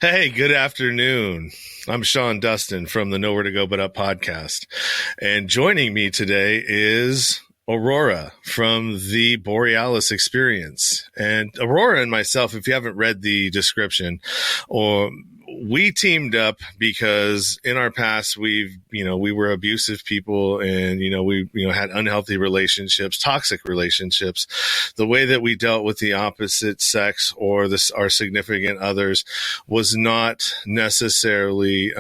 Hey, good afternoon. I'm Sean Dustin from the Nowhere to Go But Up podcast. And joining me today is Aurora from the Borealis Experience. And Aurora and myself, if you haven't read the description, we teamed up because in our past we were abusive people, and we had unhealthy relationships, toxic relationships. The way that we dealt with the opposite sex or our significant others was not necessarily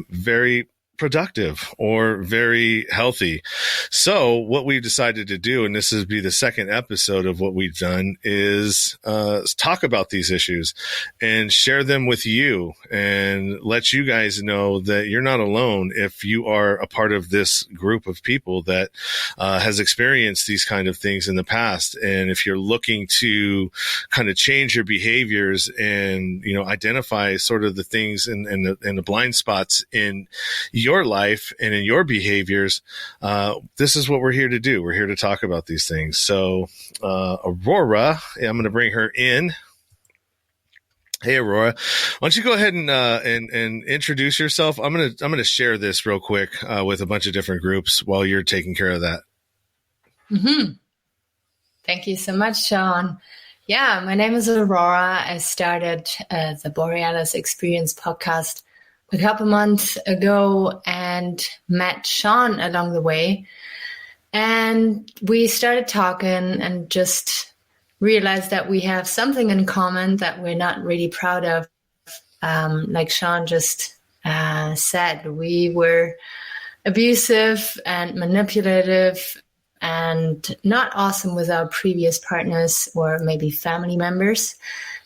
very productive or very healthy. So what we decided to do, and this will be the second episode of what we've done, is talk about these issues and share them with you and let you guys know that you're not alone if you are a part of this group of people that has experienced these kind of things in the past. And if you're looking to kind of change your behaviors and, identify sort of the things and the blind spots in your life and in your behaviors, this is what we're here to do. We're here to talk about these things. So, Aurora, I'm going to bring her in. Hey, Aurora, why don't you go ahead and introduce yourself? I'm gonna share this real quick with a bunch of different groups while you're taking care of that. Mm-hmm. Thank you so much, Sean. Yeah, my name is Aurora. I started the Borealis Experience podcast a couple months ago and met Sean along the way. And we started talking and just realized that we have something in common that we're not really proud of. Like Sean just said, we were abusive and manipulative and not awesome with our previous partners or maybe family members.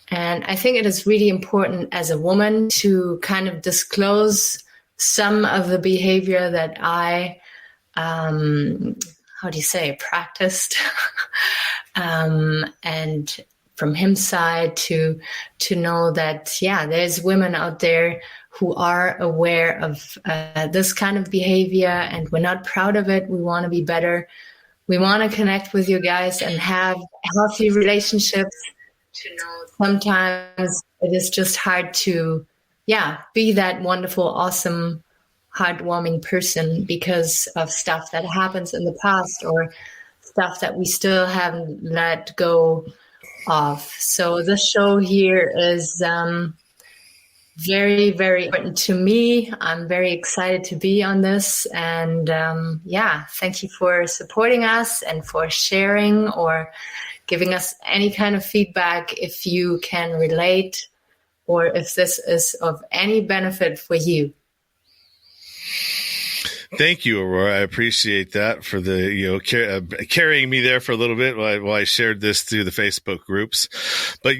And I think it is really important as a woman to kind of disclose some of the behavior that I, practiced. And from his side to know that, there's women out there who are aware of this kind of behavior, and we're not proud of it. We want to be better. We want to connect with you guys and have healthy relationships. To know sometimes it is just hard to, be that wonderful, awesome, heartwarming person because of stuff that happens in the past or stuff that we still haven't let go of. So this show here is very, very important to me. I'm very excited to be on this. And thank you for supporting us and for sharing or giving us any kind of feedback if you can relate or if this is of any benefit for you. Thank you, Aurora. I appreciate that for the, carrying me there for a little bit while I shared this through the Facebook groups. But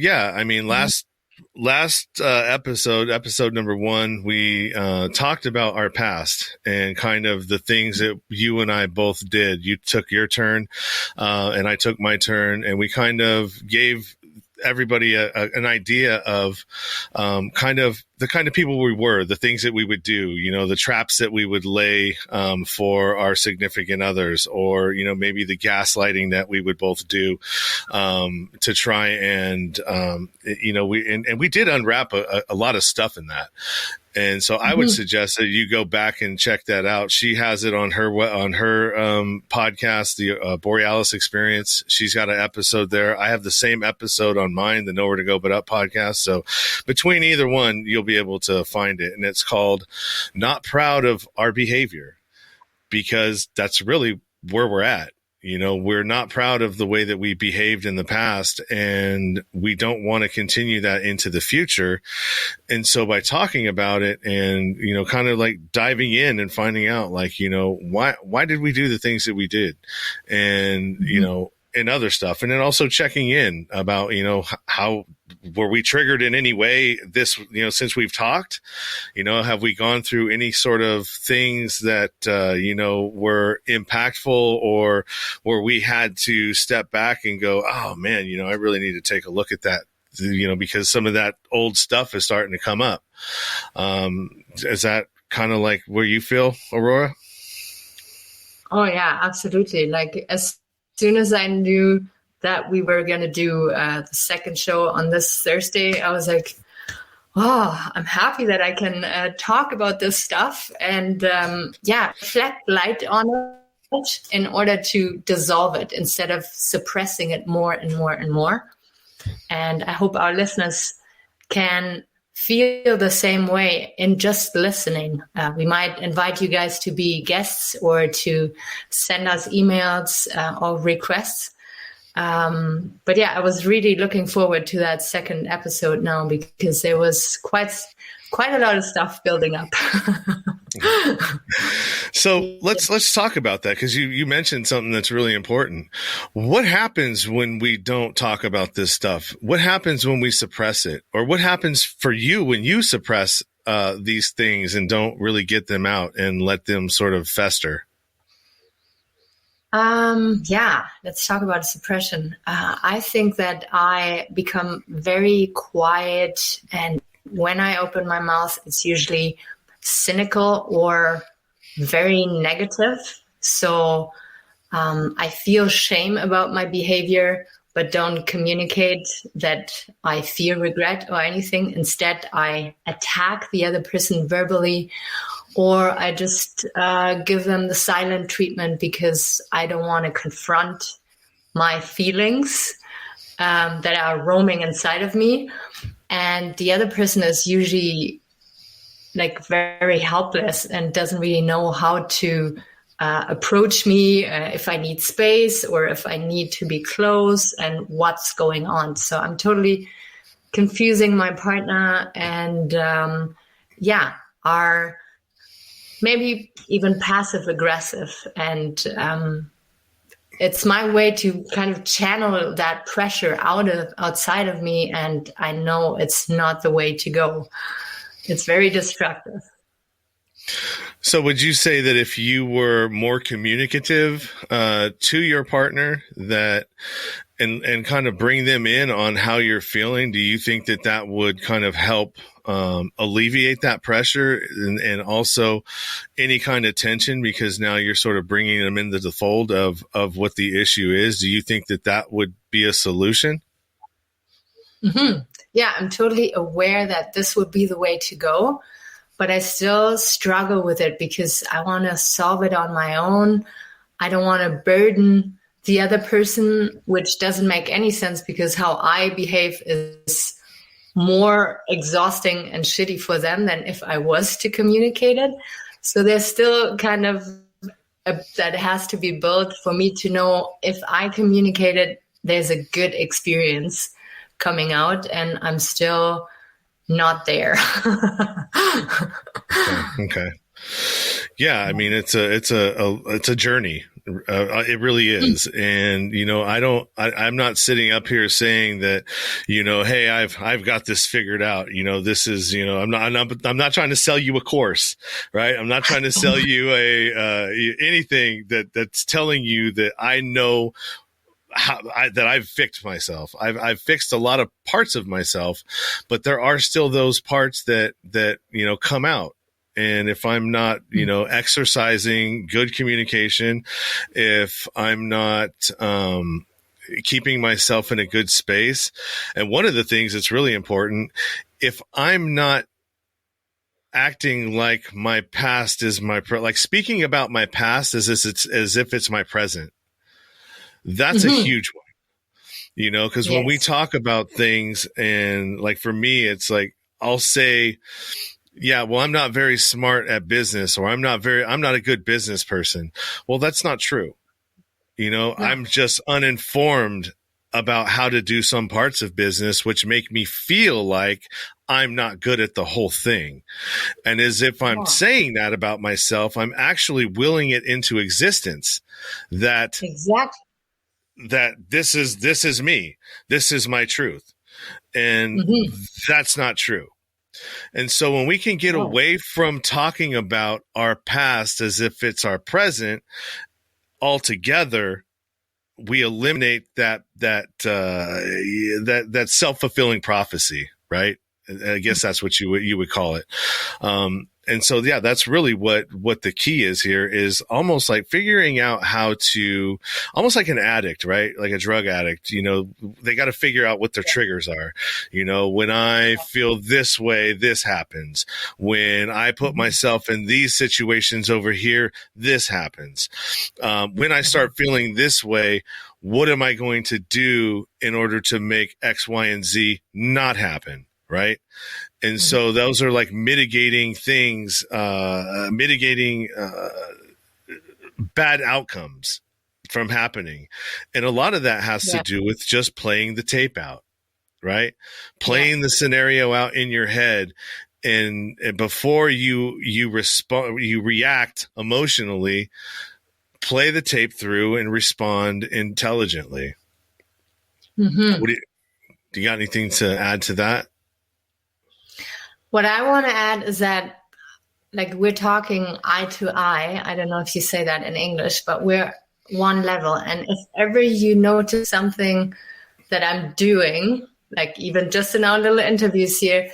last episode number 1, we talked about our past and kind of the things that you and I both did. You took your turn, and I took my turn, and we kind of gave everybody an idea of kind of the kind of people we were, the things that we would do, the traps that we would lay for our significant others, or, maybe the gaslighting that we would both do to try and, we did unwrap a lot of stuff in that. And so I would suggest that you go back and check that out. She has it on her podcast, the Borealis Experience. She's got an episode there. I have the same episode on mine, the Nowhere to Go But Up podcast. So between either one, you'll be able to find it. And it's called Not Proud of Our Behavior, because that's really where we're at. We're not proud of the way that we behaved in the past, and we don't want to continue that into the future. And so by talking about it and, kind of like diving in and finding out, like, why did we do the things that we did? And, and other stuff. And then also checking in about, how were we triggered in any way this, since we've talked, have we gone through any sort of things that, were impactful, or where we had to step back and go, oh man, I really need to take a look at that, because some of that old stuff is starting to come up. Is that kind of like where you feel, Aurora? Oh yeah, absolutely. Like as soon as I knew that we were going to do the second show on this Thursday, I was like, I'm happy that I can talk about this stuff and reflect light on it in order to dissolve it instead of suppressing it more and more and more. And I hope our listeners can feel the same way in just listening. We might invite you guys to be guests or to send us emails or requests. But yeah, I was really looking forward to that second episode now because there was quite a lot of stuff building up. So let's talk about that, because you mentioned something that's really important. What happens when we don't talk about this stuff? What happens when we suppress it? Or what happens for you when you suppress these things and don't really get them out and let them sort of fester? Let's talk about suppression. I think that I become very quiet, and when I open my mouth, it's usually cynical or very negative. So I feel shame about my behavior, but don't communicate that I feel regret or anything. Instead, I attack the other person verbally, or I just give them the silent treatment because I don't want to confront my feelings that are roaming inside of me. And the other person is usually like very helpless and doesn't really know how to approach me if I need space or if I need to be close and what's going on. So I'm totally confusing my partner and are maybe even passive aggressive. And it's my way to kind of channel that pressure outside of me. And I know it's not the way to go. It's very destructive. So would you say that if you were more communicative to your partner and kind of bring them in on how you're feeling, do you think that would kind of help alleviate that pressure and also any kind of tension, because now you're sort of bringing them into the fold of what the issue is? Do you think that would be a solution? Mm-hmm. Yeah, I'm totally aware that this would be the way to go, but I still struggle with it because I want to solve it on my own. I don't want to burden the other person, which doesn't make any sense because how I behave is more exhausting and shitty for them than if I was to communicate it. So there's still kind of that has to be built for me to know if I communicate it, there's a good experience coming out, and I'm still not there. Okay. Yeah, I mean it's a journey. It really is. And, I'm not sitting up here saying that, hey, I've got this figured out. This is, I'm not trying to sell you a course, right? I'm not trying to sell you anything that's telling you that I know that I've fixed myself. I've fixed a lot of parts of myself, but there are still those parts that come out. And if I'm not, exercising good communication, if I'm not keeping myself in a good space, and one of the things that's really important, if I'm not acting like my past is like speaking about my past as if it's my present, that's a huge one, because when we talk about things, and like for me, it's like I'll say, yeah, well, I'm not very smart at business, or I'm not a good business person. Well, that's not true. No. I'm just uninformed about how to do some parts of business, which make me feel like I'm not good at the whole thing. And as if I'm saying that about myself, I'm actually willing it into existence that this is me. This is my truth. And that's not true. And so when we can get away from talking about our past as if it's our present altogether, we eliminate that self-fulfilling prophecy, right? I guess that's what you would call it. And so, yeah, that's really what the key is here, is almost like figuring out how to, almost like an addict, right? Like a drug addict, they got to figure out what their triggers are. When I feel this way, this happens. When I put myself in these situations over here, this happens. When I start feeling this way, what am I going to do in order to make X, Y, and Z not happen? Right. And so those are like mitigating things, mitigating bad outcomes from happening. And a lot of that has to do with just playing the tape out, right? Playing the scenario out in your head. And before you respond, you react emotionally, play the tape through and respond intelligently. Do you got anything to add to that? What I want to add is that, like, we're talking eye to eye. I don't know if you say that in English, but we're one level. And if ever you notice something that I'm doing, like even just in our little interviews here,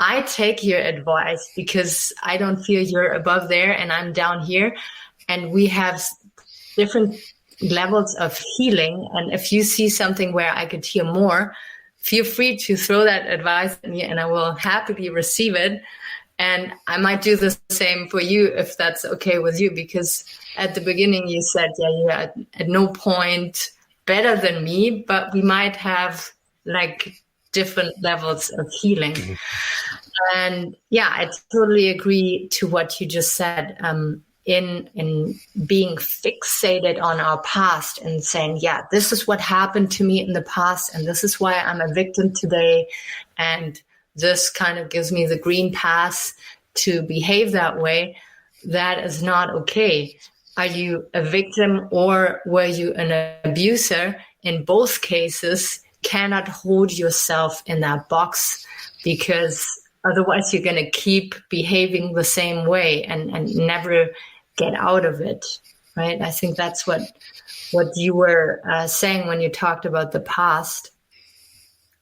I take your advice because I don't feel you're above there and I'm down here. And we have different levels of healing. And if you see something where I could heal more, feel free to throw that advice at me and I will happily receive it. And I might do the same for you if that's okay with you, because at the beginning you said, you're at no point better than me, but we might have like different levels of healing. And I totally agree to what you just said. In being fixated on our past and saying, this is what happened to me in the past, and this is why I'm a victim today, and this kind of gives me the green pass to behave that way, that is not okay. Are you a victim or were you an abuser? In both cases, cannot hold yourself in that box, because otherwise you're going to keep behaving the same way and never get out of it, right? I think that's what you were saying when you talked about the past.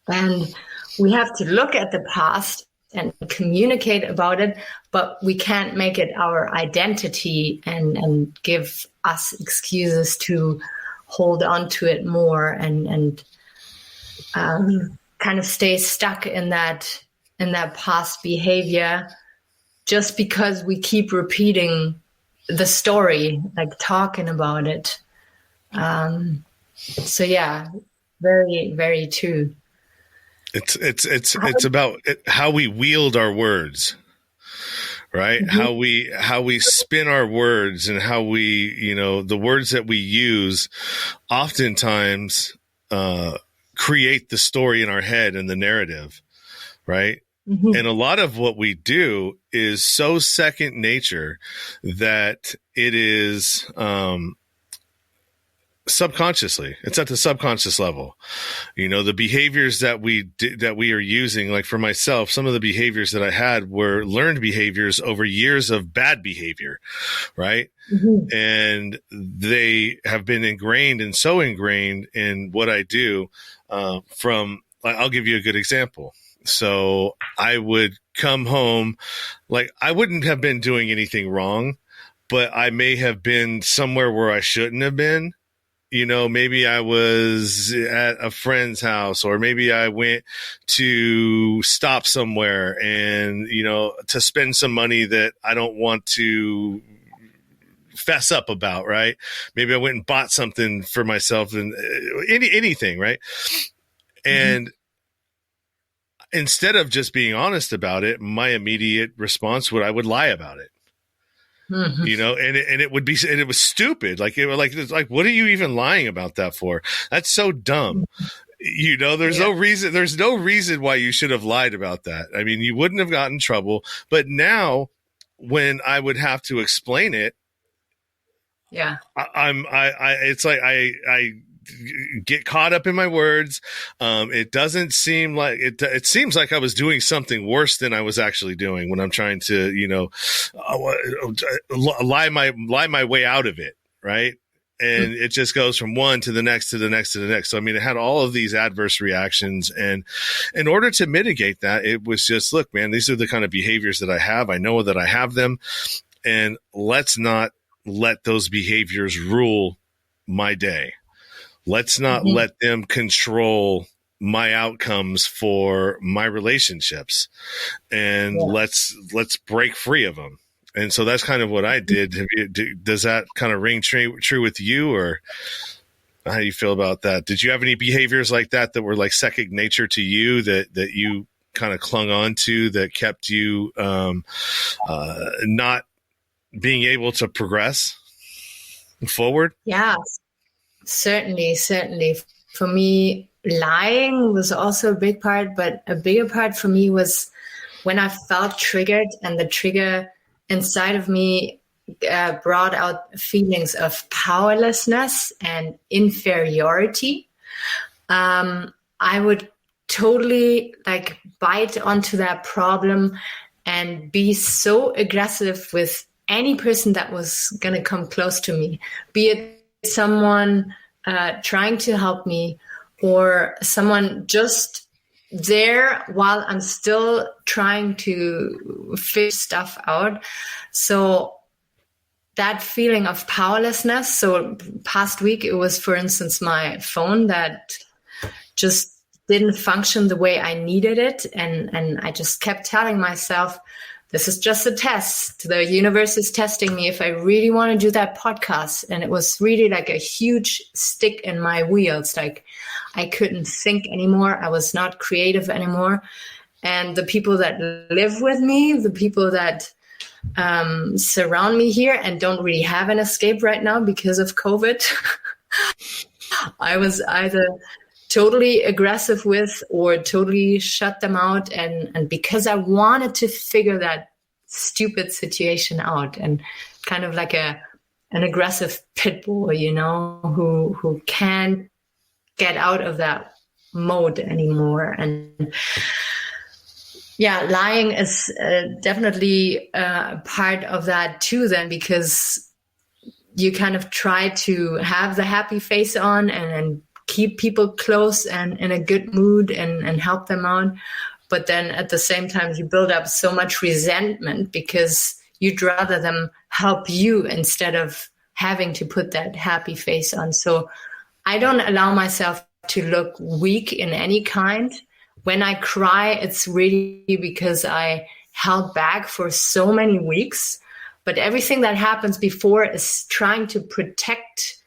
And we have to look at the past and communicate about it, but we can't make it our identity and give us excuses to hold on to it more and kind of stay stuck in that past behavior just because we keep repeating the story, like talking about it. Very, very true. It's about how we wield our words, right? How we spin our words and how we, the words that we use oftentimes create the story in our head and the narrative, right? And a lot of what we do is so second nature that it is subconsciously. It's at the subconscious level. The behaviors that we are using, like for myself, some of the behaviors that I had were learned behaviors over years of bad behavior, right? And they have been ingrained in what I do I'll give you a good example. So I would come home, like I wouldn't have been doing anything wrong, but I may have been somewhere where I shouldn't have been. Maybe I was at a friend's house, or maybe I went to stop somewhere and, to spend some money that I don't want to fess up about, right? Maybe I went and bought something for myself and anything, right? And instead of just being honest about it, my immediate response I would lie about it. And it was stupid. It's like, what are you even lying about that for? That's so dumb. There's no reason why you should have lied about that. I mean, you wouldn't have gotten in trouble, but now when I would have to explain it, it's like I get caught up in my words. It doesn't seem like it seems like I was doing something worse than I was actually doing when I'm trying to, lie my way out of it. Right. And it just goes from one to the next, to the next, to the next. So, I mean, it had all of these adverse reactions. And in order to mitigate that, it was just, look, man, these are the kind of behaviors that I have. I know that I have them. And let's not let those behaviors rule my day. Let's not let them control my outcomes for my relationships. And let's break free of them. And so that's kind of what I did. Does that kind of ring true with you, or how do you feel about that? Did you have any behaviors like that were like second nature to you that you kind of clung on to, that kept you not being able to progress forward? Yeah, certainly. For me, lying was also a big part, but a bigger part for me was when I felt triggered, and the trigger inside of me brought out feelings of powerlessness and inferiority. I would totally like bite onto that problem and be so aggressive with any person that was going to come close to me, be it someone trying to help me or someone just there while I'm still trying to figure stuff out. So that feeling of powerlessness. So past week, it was, for instance, my phone that just didn't function the way I needed it. And I just kept telling myself, this is just a test. The universe is testing me if I really want to do that podcast. And it was really like a huge stick in my wheels. Like I couldn't think anymore. I was not creative anymore. And the people that live with me, the people that surround me here and don't really have an escape right now because of COVID, I was either totally aggressive with or totally shut them out. And because I wanted to figure that stupid situation out, and kind of like an aggressive pit bull, you know, who can't get out of that mode anymore. And yeah, lying is definitely part of that too then, because you kind of try to have the happy face on and keep people close and in a good mood and help them out. But then at the same time, you build up so much resentment because you'd rather them help you instead of having to put that happy face on. So I don't allow myself to look weak in any kind. When I cry, it's really because I held back for so many weeks. But everything that happens before is trying to protect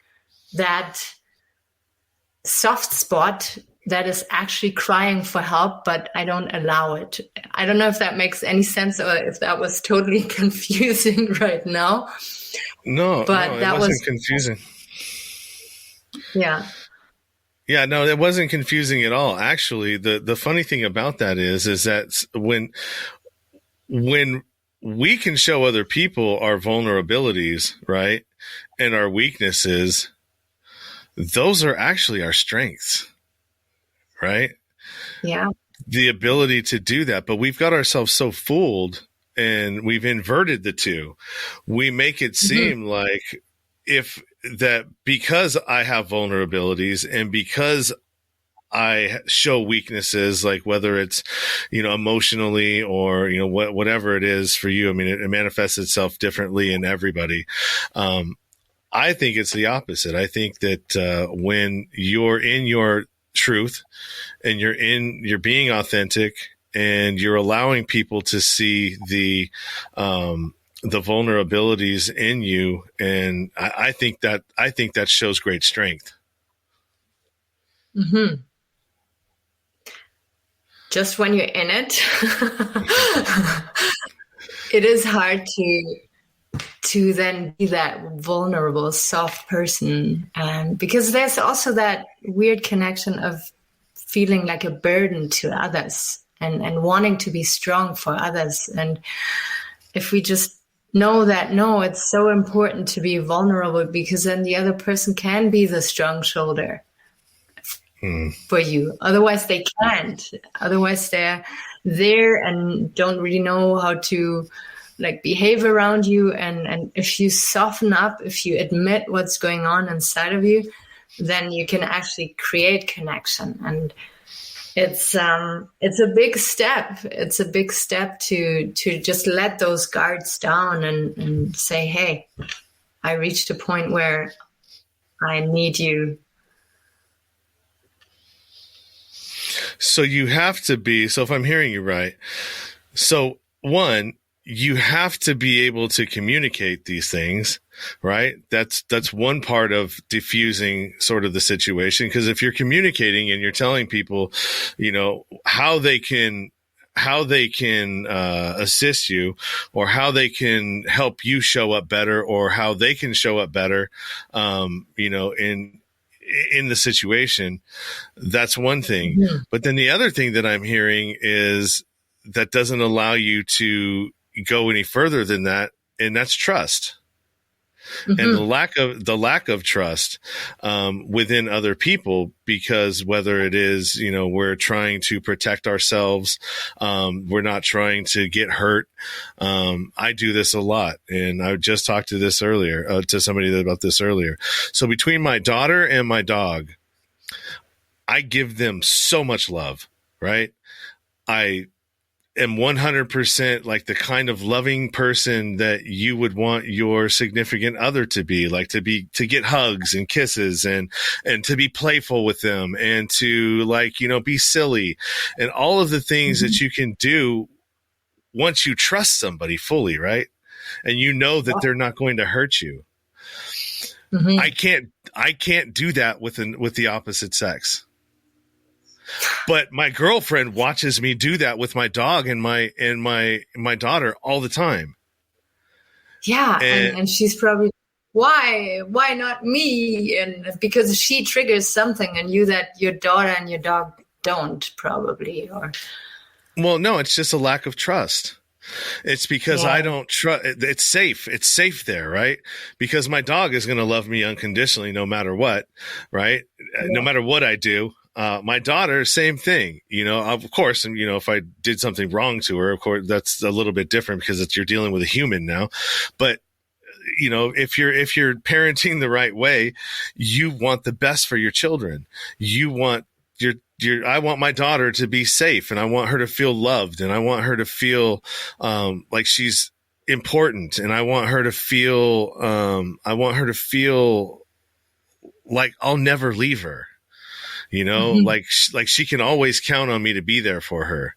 that soft spot that is actually crying for help, but I don't allow it. I don't know if that makes any sense or if that was totally confusing right now. No, it wasn't confusing. Yeah. Yeah, no, it wasn't confusing at all. Actually, the funny thing about that is that when we can show other people our vulnerabilities, right, and our weaknesses, those are actually our strengths, right? Yeah. The ability to do that. But we've got ourselves so fooled and we've inverted the two. We make it seem like because I have vulnerabilities and because I show weaknesses, like whether it's, emotionally or, whatever it is for you. I mean, it manifests itself differently in everybody. I think it's the opposite. I think that when you're in your truth and you're being authentic and you're allowing people to see the vulnerabilities in you, and I think that shows great strength. Mm-hmm. Just when you're in it, it is hard to then be that vulnerable, soft person. Because there's also that weird connection of feeling like a burden to others and wanting to be strong for others. And if we just know that, no, it's so important to be vulnerable because then the other person can be the strong shoulder for you. Otherwise they can't. Otherwise they're there and don't really know how to like behave around you. And if you soften up, if you admit what's going on inside of you, then you can actually create connection. And it's a big step. It's a big step to just let those guards down and say, hey, I reached a point where I need you. So you have to be, so if I'm hearing you right, so one, you have to be able to communicate these things, right? That's one part of diffusing sort of the situation. Because if you're communicating and you're telling people, you know, how they can assist you, or how they can help you show up better, or how they can show up better, you know, in the situation, that's one thing. Mm-hmm. But then the other thing that I'm hearing is that doesn't allow you to go any further than that, and that's trust. Mm-hmm. And the lack of trust within other people, because whether it is, you know, we're trying to protect ourselves, we're not trying to get hurt. I do this a lot, and I just talked to this earlier to somebody about this earlier. So between my daughter and my dog, I give them so much love, right? I am 100% like the kind of loving person that you would want your significant other to be, like to get hugs and kisses and to be playful with them, and to, like, you know, be silly, and all of the things mm-hmm. that you can do once you trust somebody fully, right? And you know that they're not going to hurt you. Mm-hmm. I can't do that with the opposite sex. But my girlfriend watches me do that with my dog and my daughter all the time. Yeah, and she's probably, why not me? And because she triggers something in you that your daughter and your dog don't, probably. Or well, no, it's just a lack of trust. It's because I don't trust. It's safe. It's safe there, right? Because my dog is going to love me unconditionally, no matter what, right? Yeah. No matter what I do. My daughter, same thing, you know, of course. And, you know, if I did something wrong to her, of course, that's a little bit different because you're dealing with a human now. But, you know, if you're parenting the right way, you want the best for your children. You want I want my daughter to be safe, and I want her to feel loved, and I want her to feel, like she's important. And I want her to feel, like I'll never leave her. You know, mm-hmm. like she can always count on me to be there for her.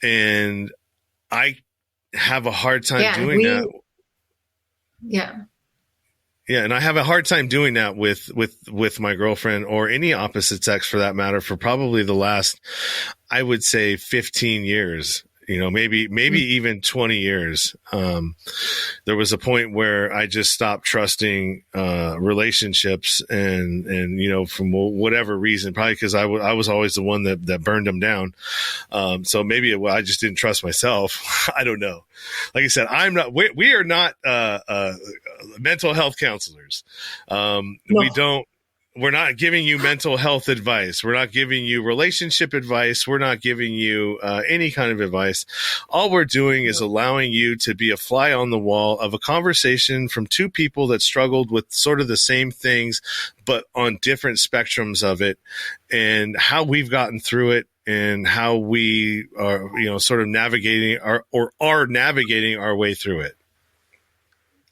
And I have a hard time doing that. Yeah. Yeah. And I have a hard time doing that with my girlfriend, or any opposite sex for that matter, for probably the last, I would say 15 years. You know, maybe even 20 years. There was a point where I just stopped trusting relationships, and you know, from whatever reason, probably because I was always the one that burned them down. So maybe I just didn't trust myself. I don't know. Like I said, we are not mental health counselors. No. We're not giving you mental health advice. We're not giving you relationship advice. We're not giving you any kind of advice. All we're doing is allowing you to be a fly on the wall of a conversation from two people that struggled with sort of the same things, but on different spectrums of it, and how we've gotten through it, and how we are, you know, sort of navigating are navigating our way through it.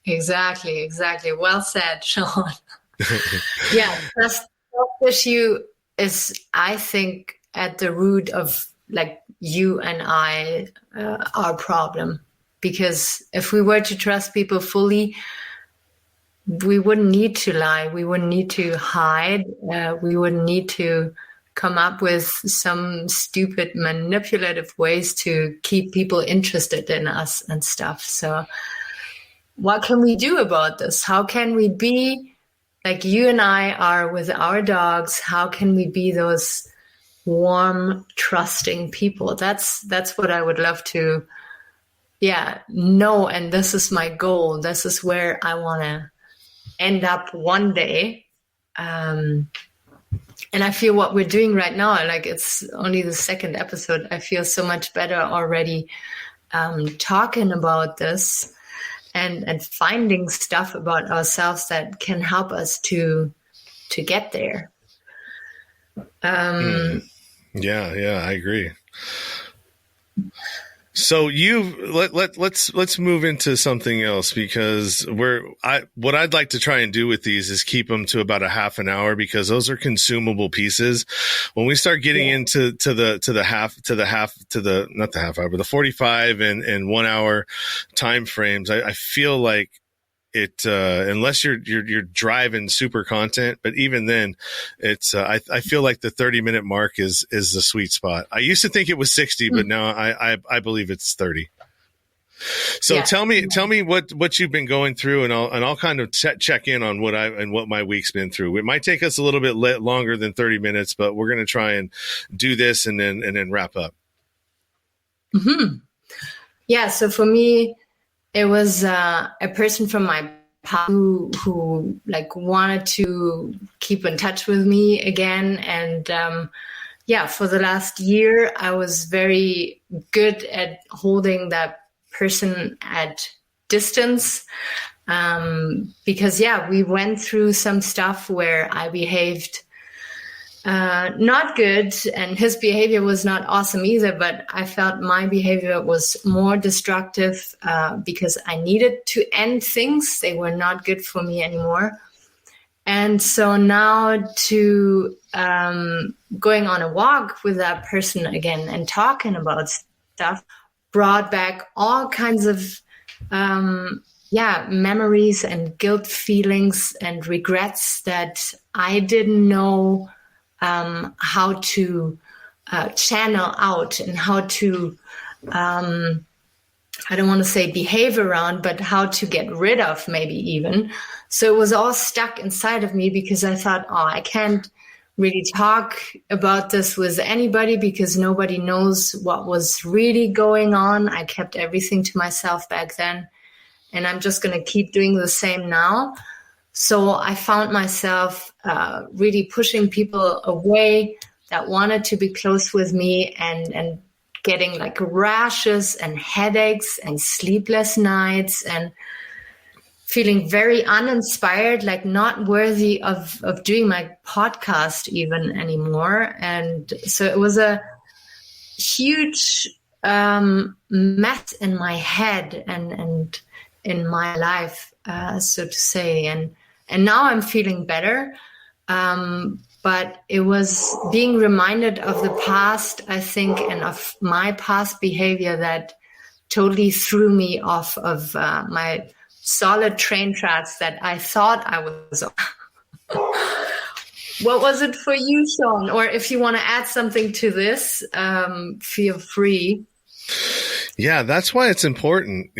Exactly. Well said, Sean. Yeah, trust issue is, I think, at the root of, like, you and I, our problem. Because if we were to trust people fully, we wouldn't need to lie. We wouldn't need to hide. We wouldn't need to come up with some stupid manipulative ways to keep people interested in us and stuff. So what can we do about this? How can we be like you and I are with our dogs? How can we be those warm, trusting people? That's what I would love to, know. And this is my goal. This is where I want to end up one day. And I feel what we're doing right now, like, it's only the second episode. I feel so much better already. talking about this and finding stuff about ourselves that can help us to get there. Yeah, I agree. So let's move into something else, because what I'd like to try and do with these is keep them to about a half an hour, because those are consumable pieces. When we start getting into the 45 and 1 hour time frames, I feel like it, unless you're driving super content, but even then it's, I feel like the 30-minute mark is the sweet spot. I used to think it was 60, but now I believe it's 30. So tell me what you've been going through, and I'll kind of check in on what my week's been through. It might take us a little bit longer than 30 minutes, but we're going to try and do this and then wrap up. Mm-hmm. Yeah. So for me, it was a person from my past who like wanted to keep in touch with me again. And for the last year, I was very good at holding that person at distance, because we went through some stuff where I behaved not good, and his behavior was not awesome either, but I felt my behavior was more destructive because I needed to end things. They were not good for me anymore. And so now to going on a walk with that person again and talking about stuff brought back all kinds of memories and guilt feelings and regrets that I didn't know how to channel out, and how to, I don't want to say behave around, but how to get rid of, maybe even. So it was all stuck inside of me, because I thought, I can't really talk about this with anybody, because nobody knows what was really going on. I kept everything to myself back then, and I'm just going to keep doing the same now. So I found myself really pushing people away that wanted to be close with me, and getting like rashes and headaches and sleepless nights, and feeling very uninspired, like not worthy of doing my podcast even anymore. And so it was a huge mess in my head and in my life, so to say. And now I'm feeling better. But it was being reminded of the past, I think, and of my past behavior that totally threw me off of my solid train tracks that I thought I was on. What was it for you, Sean? Or if you want to add something to this, feel free. Yeah, that's why it's important,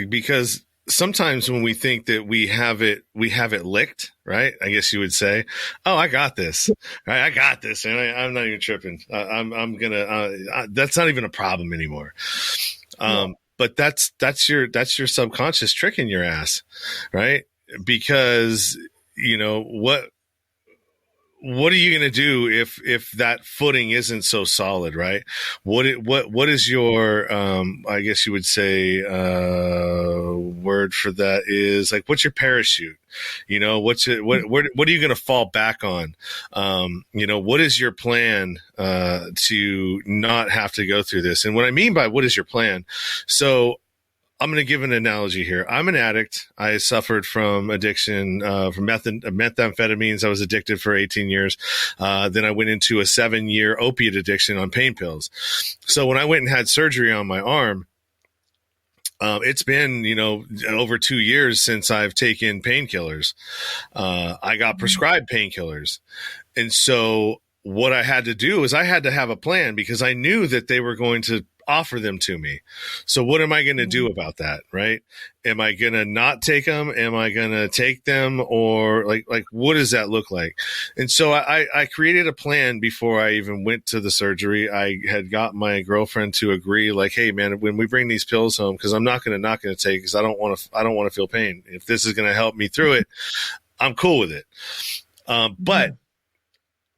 because sometimes when we think that we have it licked, right? I guess you would say, "Oh, I got this, right? I got this, and I'm not even tripping. I'm gonna. That's not even a problem anymore." But that's your subconscious tricking your ass, right? Because what are you going to do if that footing isn't so solid, right? What is your, I guess you would say, word for that is like, what's your parachute? What are you going to fall back on? What is your plan, to not have to go through this? And what I mean by what is your plan? So, I'm going to give an analogy here. I'm an addict. I suffered from addiction, from methamphetamines. I was addicted for 18 years. Then I went into a 7-year opiate addiction on pain pills. So when I went and had surgery on my arm, it's been, over 2 years since I've taken painkillers. I got prescribed painkillers. And so what I had to do is I had to have a plan, because I knew that they were going to offer them to me. So what am I going to do about that? Right? Am I going to not take them? Am I going to take them? Or like, what does that look like? And so I created a plan before I even went to the surgery. I had got my girlfriend to agree, like, hey man, when we bring these pills home, cause I'm not going to take, cause I don't want to feel pain. If this is going to help me through it, I'm cool with it. But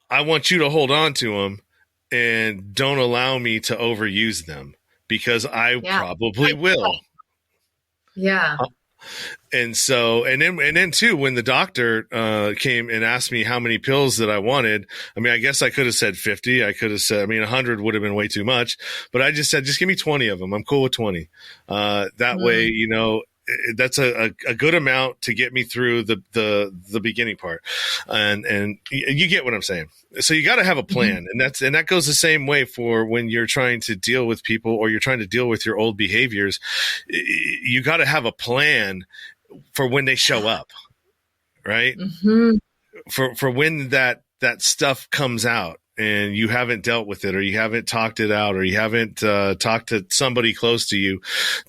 I want you to hold on to them and don't allow me to overuse them, because I Yeah. probably will. Yeah. And so, and then too, when the doctor came and asked me how many pills that I wanted, I mean, I guess I could have said 50. I could have said, I mean, 100 would have been way too much, but I just said, just give me 20 of them. I'm cool with 20. That way, you know, that's a good amount to get me through the beginning part. And you get what I'm saying. So you got to have a plan. And that goes the same way for when you're trying to deal with people or you're trying to deal with your old behaviors. You got to have a plan for when they show up, right? For when that stuff comes out and you haven't dealt with it, or you haven't talked it out, or you haven't talked to somebody close to you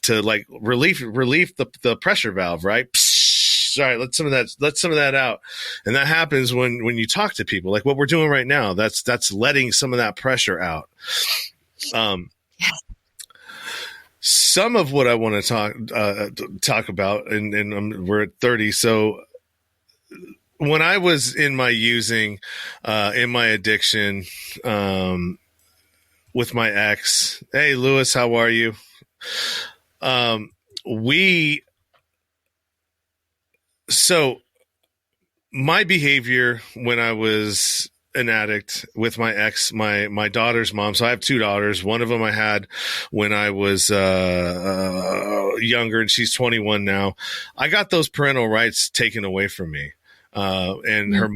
to like relieve the pressure valve, right? Psst, all right, let some of that out. And that happens when you talk to people, like what we're doing right now. That's letting some of that pressure out. Some of what I want to talk about, and we're at 30. So when I was in my using, in my addiction, with my ex, hey, Lewis, how are you? So my behavior when I was an addict with my ex, my daughter's mom. So I have two daughters. One of them I had when I was younger, and she's 21 now. I got those parental rights taken away from me. And her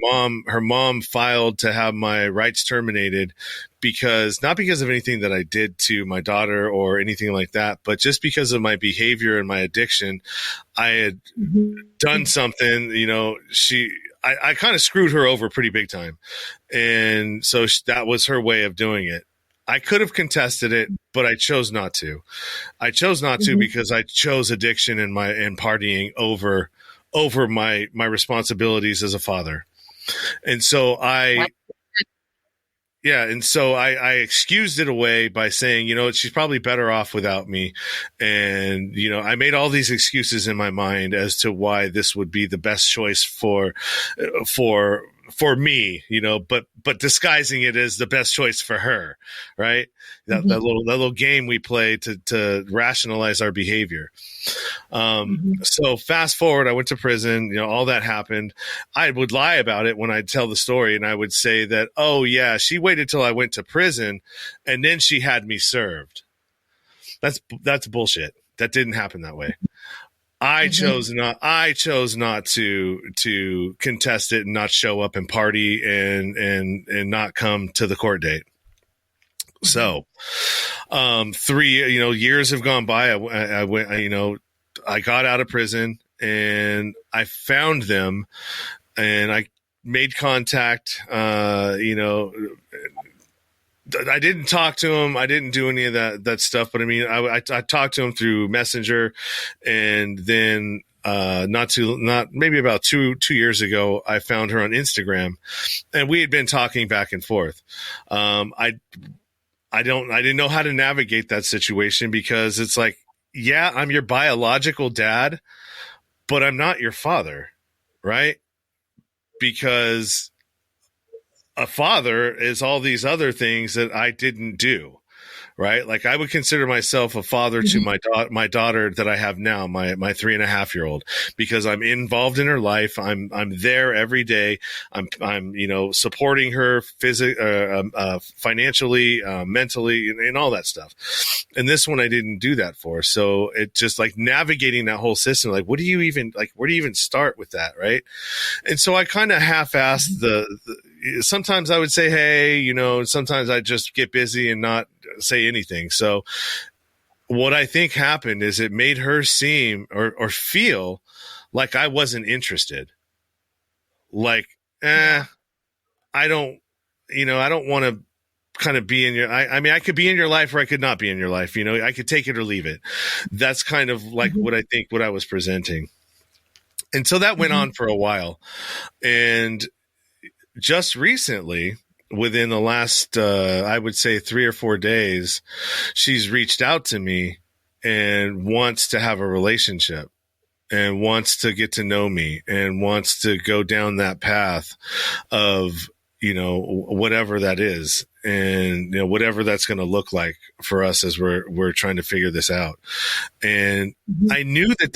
mom filed to have my rights terminated not because of anything that I did to my daughter or anything like that, but just because of my behavior and my addiction. I had done something, you know, I kind of screwed her over pretty big time. And so that was her way of doing it. I could have contested it, but I chose not to. I chose not to because I chose addiction and partying over my responsibilities as a father. And so I excused it away by saying, you know, she's probably better off without me. And, you know, I made all these excuses in my mind as to why this would be the best choice for me, you know, but disguising it as the best choice for her, right? That little game we play to rationalize our behavior. So fast forward, I went to prison, you know, all that happened. I would lie about it when I'd tell the story, and I would say that, oh yeah, she waited till I went to prison and then she had me served. That's bullshit. That didn't happen that way. I chose not to contest it and not show up and party and not come to the court date. So, 3 years have gone by. I went, I got out of prison and I found them and I made contact. I didn't talk to him. I didn't do any of that stuff. But I mean, I talked to him through Messenger, and then maybe about two years ago, I found her on Instagram, and we had been talking back and forth. I didn't know how to navigate that situation because it's like, yeah, I'm your biological dad, but I'm not your father, right? Because a father is all these other things that I didn't do, right? Like I would consider myself a father to my daughter that I have now, my 3.5-year-old, because I'm involved in her life. I'm there every day. I'm supporting her financially, mentally, and all that stuff. And this one I didn't do that for. So it just like navigating that whole system, like where do you even start with that, right? And so I kind of half-assed sometimes I would say, hey, sometimes I just get busy and not say anything. So what I think happened is it made her seem or feel like I wasn't interested. Like, I don't want to kind of be in your, I mean, I could be in your life or I could not be in your life. I could take it or leave it. That's kind of like what I was presenting. And so that went on for a while. And just recently, within the last, I would say 3 or 4 days, she's reached out to me and wants to have a relationship and wants to get to know me and wants to go down that path of, whatever that is. and, whatever that's going to look like for us as we're trying to figure this out. And I knew that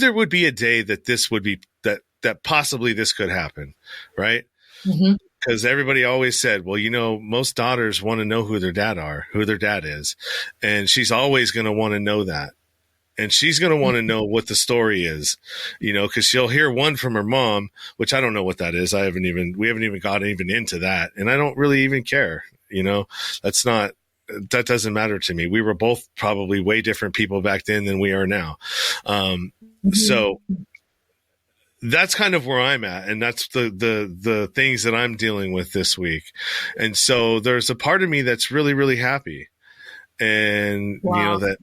there would be a day that this would be, that possibly this could happen. Right. Because everybody always said, well, most daughters want to know who their dad is. And she's always going to want to know that. And she's going to want to know what the story is, because she'll hear one from her mom, which I don't know what that is. We haven't even gotten even into that. And I don't really even care. That doesn't matter to me. We were both probably way different people back then than we are now. So that's kind of where I'm at. And that's the things that I'm dealing with this week. And so there's a part of me that's really, really happy. And, wow. that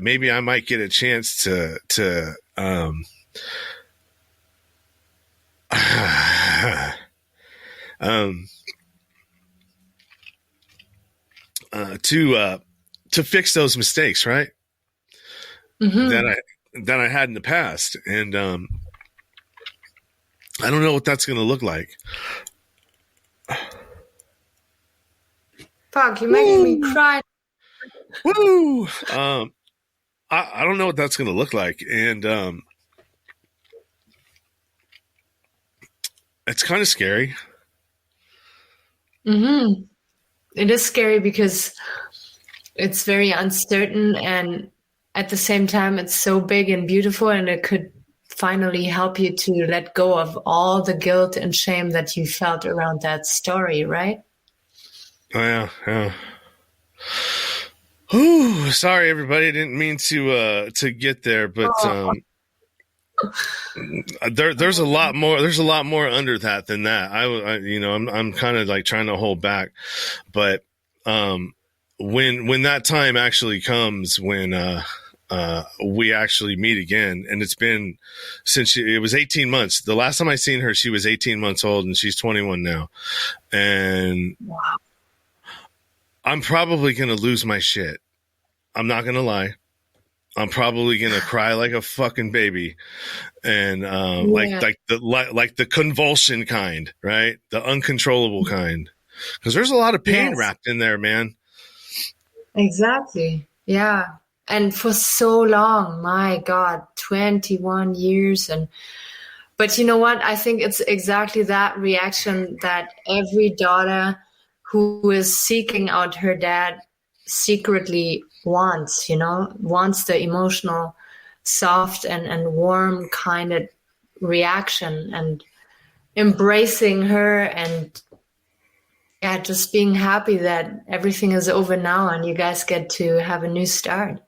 maybe I might get a chance to fix those mistakes, right? That I had in the past. And I don't know what that's going to look like. Fuck, you're making me cry. Woo! I don't know what that's going to look like. And it's kind of scary. It is scary because it's very uncertain, and at the same time, it's so big and beautiful, and it could finally help you to let go of all the guilt and shame that you felt around that story, right? Oh, yeah. Ooh, sorry, everybody. I didn't mean to get there, but there's a lot more. There's a lot more under that than that. I'm kind of like trying to hold back, but when that time actually comes, when we actually meet again, and it's been since it was 18 months. The last time I seen her, she was 18 months old, and she's 21 now, and wow. I'm probably going to lose my shit. I'm not going to lie. I'm probably going to cry like a fucking baby. And, like the convulsion kind, right? The uncontrollable kind. Cause there's a lot of pain wrapped in there, man. Exactly. Yeah. And for so long, my God, 21 years. But you know what? I think it's exactly that reaction that every daughter who is seeking out her dad secretly wants, wants the emotional, soft and warm kind of reaction, and embracing her, and just being happy that everything is over now and you guys get to have a new start.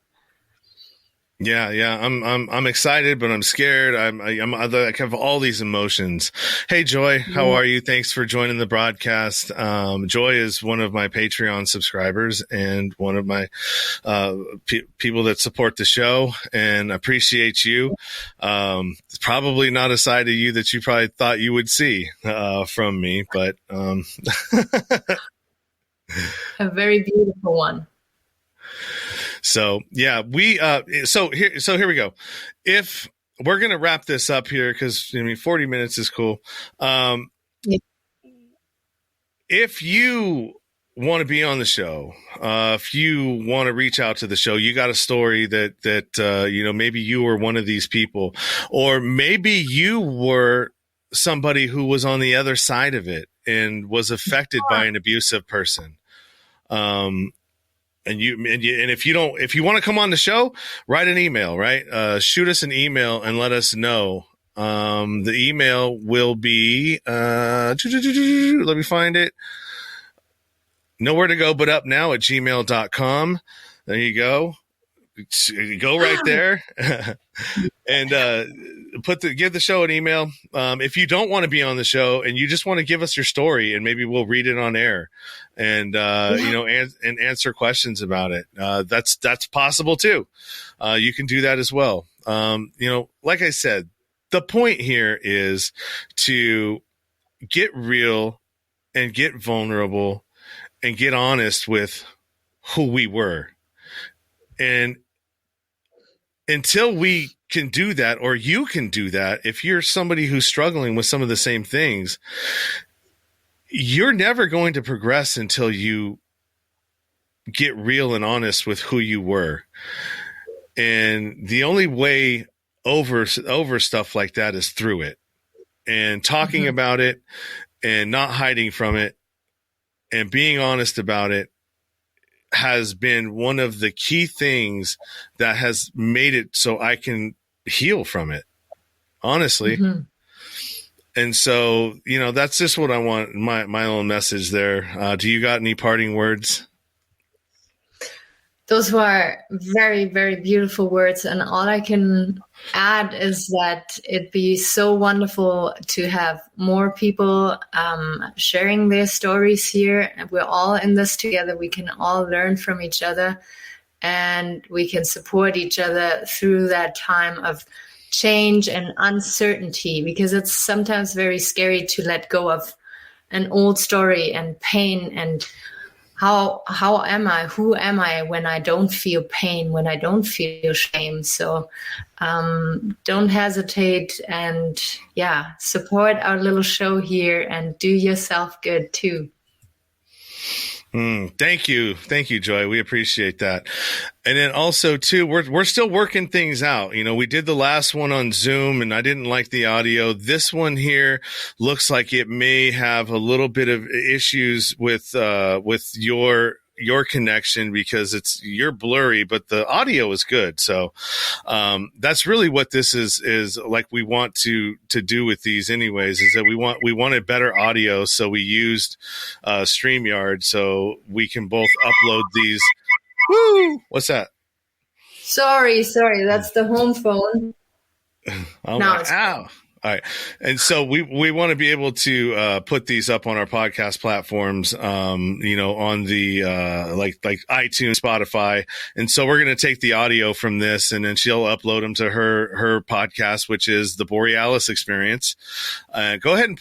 Yeah. I'm excited, but I'm scared. I have all these emotions. Hey, Joy, how are you? Thanks for joining the broadcast. Joy is one of my Patreon subscribers and one of my people that support the show, and appreciate you. It's probably not a side of you that you probably thought you would see from me, but a very beautiful one. So yeah, so here we go. If we're going to wrap this up here, cause 40 minutes is cool. If you want to be on the show, if you want to reach out to the show, you got a story that maybe you were one of these people, or maybe you were somebody who was on the other side of it and was affected by an abusive person. And if you want to come on the show, write an email, right? Shoot us an email and let us know. The email will be, let me find it. Nowhere to go but up now at gmail.com. There you go. Go right there. And give the show an email. If you don't want to be on the show and you just want to give us your story, and maybe we'll read it on air, and and answer questions about it. That's possible too. You can do that as well. Like I said, the point here is to get real and get vulnerable and get honest with who we were. And until we can do that, or you can do that, if you're somebody who's struggling with some of the same things, you're never going to progress until you get real and honest with who you were. And the only way over stuff like that is through it, and talking about it and not hiding from it and being honest about it has been one of the key things that has made it so I can heal from it, honestly. And so, that's just what I want, my own message there. Do you got any parting words? Those were very, very beautiful words. And all I can add is that it'd be so wonderful to have more people sharing their stories here. And we're all in this together. We can all learn from each other, and we can support each other through that time of change and uncertainty, because it's sometimes very scary to let go of an old story and pain. And how am I? Who am I when I don't feel pain, when I don't feel shame? So don't hesitate, and support our little show here and do yourself good too. Thank you, Joy. We appreciate that. And then also too, we're still working things out. We did the last one on Zoom, and I didn't like the audio. This one here looks like it may have a little bit of issues with your connection, because you're blurry, but the audio is good. So that's really what this is like we want to do with these anyways, is that we wanted better audio. So we used StreamYard so we can both upload these. Woo! What's that? Sorry. That's the home phone. Ow. All right. And so we want to be able to put these up on our podcast platforms, on the like iTunes, Spotify. And so we're going to take the audio from this, and then she'll upload them to her podcast, which is the Borealis Experience. Go ahead and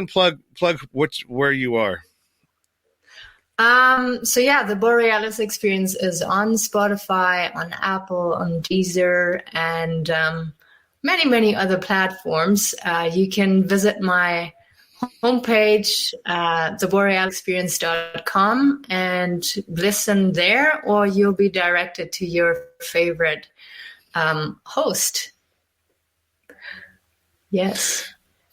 plug where you are. The Borealis Experience is on Spotify, on Apple, on Deezer, and many, many other platforms. You can visit my homepage, theborealisexperience.com, and listen there, or you'll be directed to your favorite host. Yes.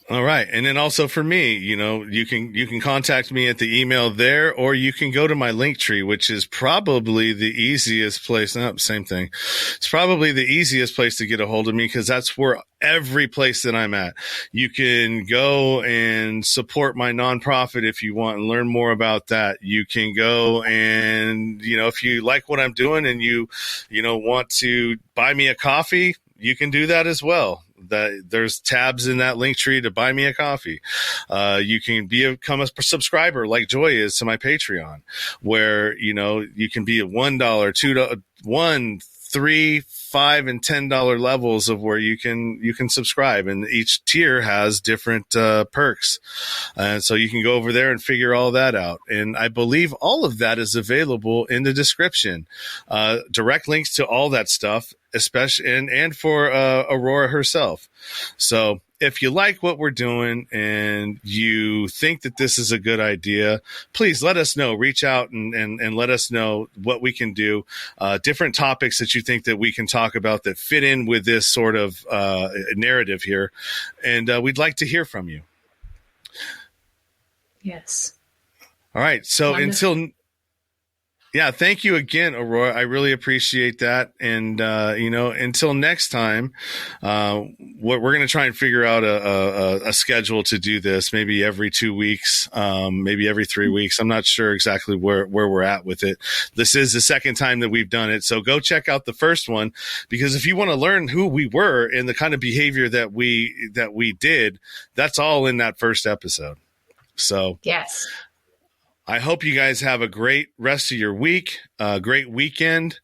All right. And then also for me, you can contact me at the email there, or you can go to my Linktree, which is probably the easiest place. No, same thing. It's probably the easiest place to get a hold of me, because that's where every place that I'm at. You can go and support my nonprofit if you want and learn more about that. You can go and, if you like what I'm doing and you want to buy me a coffee, you can do that as well. There's tabs in that link tree to buy me a coffee. You can become a subscriber like Joy is to my Patreon, where, you can be at $1, $2, $1, $3, $5, and $10 levels of where you can subscribe, and each tier has different perks, and so you can go over there and figure all that out. And I believe all of that is available in the description. Direct links to all that stuff, especially and for Aurora herself. So if you like what we're doing and you think that this is a good idea, please let us know. Reach out and let us know what we can do. Different topics that you think that we can talk about that fit in with this sort of narrative here. And we'd like to hear from you. Yes. All right. So Wonderful. Thank you again, Aurora. I really appreciate that. And, until next time, we're going to try and figure out a schedule to do this, maybe every 2 weeks, maybe every 3 weeks. I'm not sure exactly where we're at with it. This is the second time that we've done it. So go check out the first one, because if you want to learn who we were and the kind of behavior that we did, that's all in that first episode. So yes. I hope you guys have a great rest of your week, a great weekend.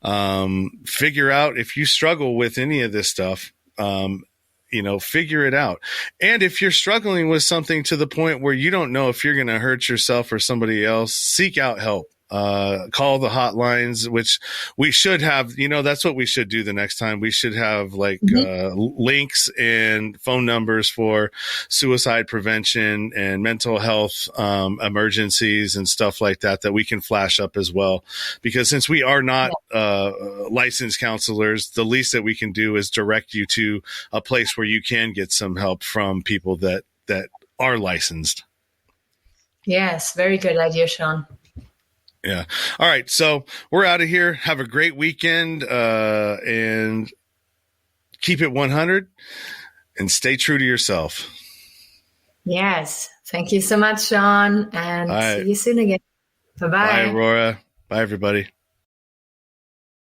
Figure out if you struggle with any of this stuff, figure it out. And if you're struggling with something to the point where you don't know if you're going to hurt yourself or somebody else, seek out help. call the hotlines, which we should have, that's what we should do the next time. We should have links and phone numbers for suicide prevention and mental health emergencies and stuff like that we can flash up as well. Because since we are not licensed counselors, the least that we can do is direct you to a place where you can get some help from people that are licensed. Yes, very good idea, Sean. Yeah. All right. So we're out of here. Have a great weekend and keep it 100 and stay true to yourself. Yes. Thank you so much, Sean. And see you soon again. Bye-bye. Bye, Aurora. Bye, everybody.